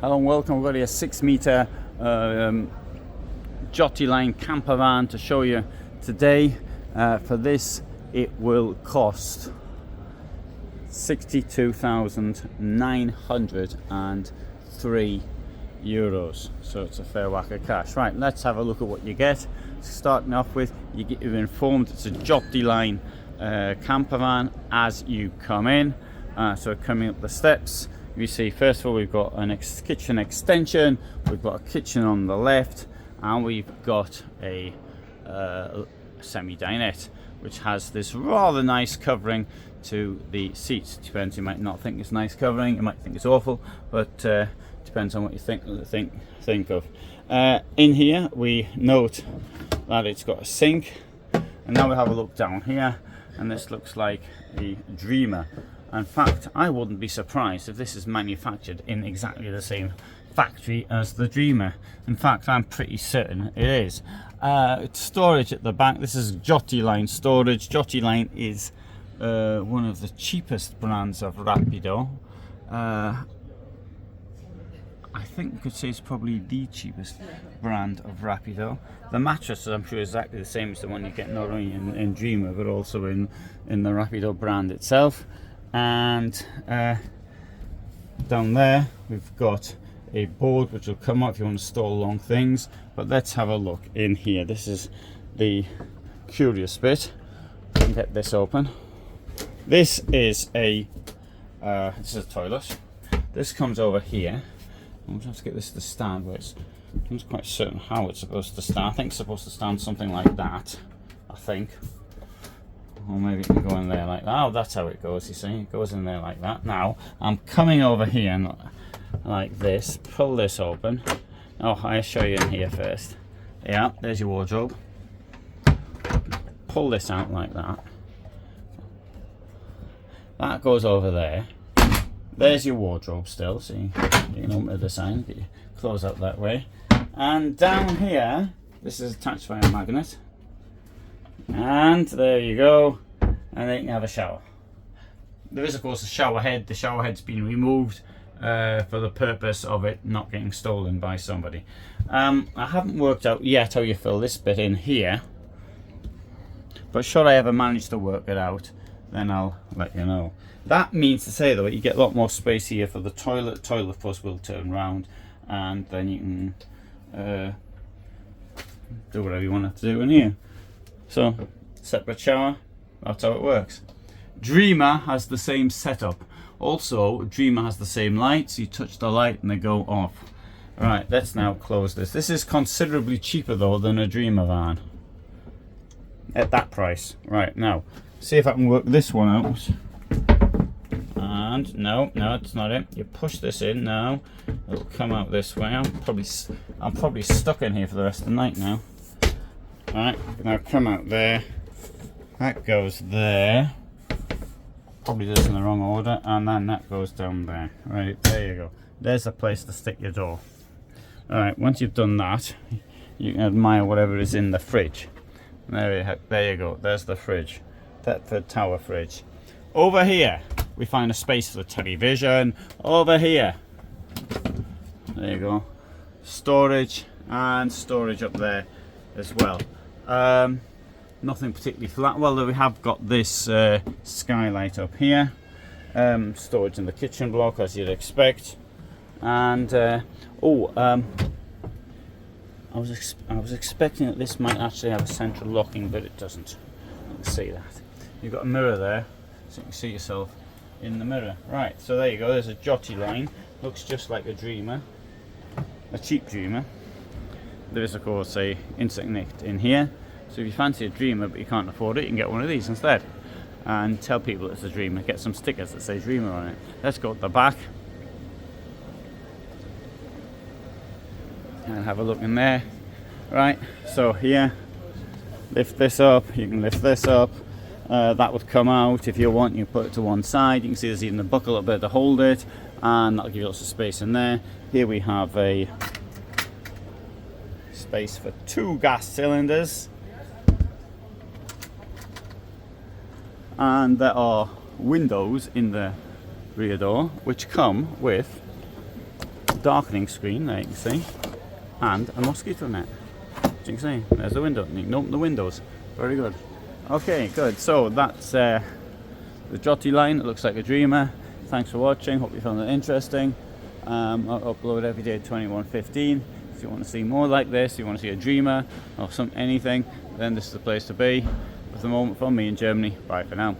Hello and welcome. We've got here a 6-meter Giotti line camper van to show you today. For this, it will cost €62,903. So it's a fair whack of cash. Right, let's have a look at what you get. Starting off with, you're informed it's a Giotti line camper van as you come in. So coming up the steps, you see first of all we've got a kitchen extension, we've got a kitchen on the left, and we've got a semi-dinette which has this rather nice covering to the seats. Depends, you might not think it's nice covering, you might think it's awful, but depends on what you think of. In here we note that it's got a sink, and now we have a look down here, and this looks like a Dreamer. In fact, I wouldn't be surprised if this is manufactured in exactly the same factory as the Dreamer. In fact, I'm pretty certain it is. Storage at the back. This is Giotti line storage. Giotti line is one of the cheapest brands of Rapido. I think we could say it's probably the cheapest brand of Rapido. The mattress, I'm sure, is exactly the same as the one you get not only in Dreamer but also in the Rapido brand itself. And down there we've got a board which will come up if you want to store long things. But let's have a look in here. This is the curious bit. You can get this open. This is a toilet. This comes over here. I'm going to have to get this to stand where I'm not quite certain how it's supposed to stand. I think it's supposed to stand something like that, I think. Or maybe it can go in there like that. Oh, that's how it goes, you see. It goes in there like that. Now, I'm coming over here and like this. Pull this open. Oh, I'll show you in here first. Yeah, there's your wardrobe. Pull this out like that. That goes over there. There's your wardrobe still. See, you can open it this side. Get your clothes out that way. And down here, this is attached by a magnet. And there you go, and then you can have a shower. There is of course a shower head. The shower head's been removed for the purpose of it not getting stolen by somebody. I haven't worked out yet how you fill this bit in here, but should I ever manage to work it out, then I'll let you know. That means to say though, you get a lot more space here for the toilet. Toilet of course will turn round, and then you can do whatever you want to do in here. So, separate shower, that's how it works. Dreamer has the same setup. Also, Dreamer has the same lights. You touch the light and they go off. Right, let's now close this. This is considerably cheaper though than a Dreamer van. At that price. Right, now, see if I can work this one out. And, no, it's not it. You push this in now. It'll come out this way. I'm probably stuck in here for the rest of the night now. Right, now come out there, that goes there, probably does in the wrong order, and then that goes down there. Right, there you go. There's a place to stick your door. Alright, once you've done that, you can admire whatever is in the fridge. There you go, there's the fridge, Thetford Tower fridge. Over here, we find a space for the television. Over here, there you go, storage, and storage up there as well. Nothing particularly flat. Well, we have got this skylight up here, storage in the kitchen block as you'd expect, and I was expecting that this might actually have a central locking, but it doesn't. You can see that. You've got a mirror there, so you can see yourself in the mirror. Right, so there you go. There's a Giotti line. Looks just like a Dreamer, a cheap Dreamer. There is of course a interconnect in here, so if you fancy a Dreamer but you can't afford it, you can get one of these instead and tell people it's a Dreamer. Get some stickers that say Dreamer on it. Let's go at the back and have a look in there. Right, so here, lift this up, you can lift this up, that would come out. If you want, you put it to one side. You can see there's even a buckle up there to hold it, and that'll give you lots of space in there. Here we have a space for 2 gas cylinders, and there are windows in the rear door which come with darkening screen there, you can see, and a mosquito net. As you can see, there's the window. You can open the windows. Very good. Okay, good. So that's the Giotti line. It looks like a dreamer. Thanks for watching. Hope you found it interesting. I'll upload every day at 21:15. If you want to see more like this, you want to see a dreamer or anything, then this is the place to be. For the moment, from me in Germany, bye for now.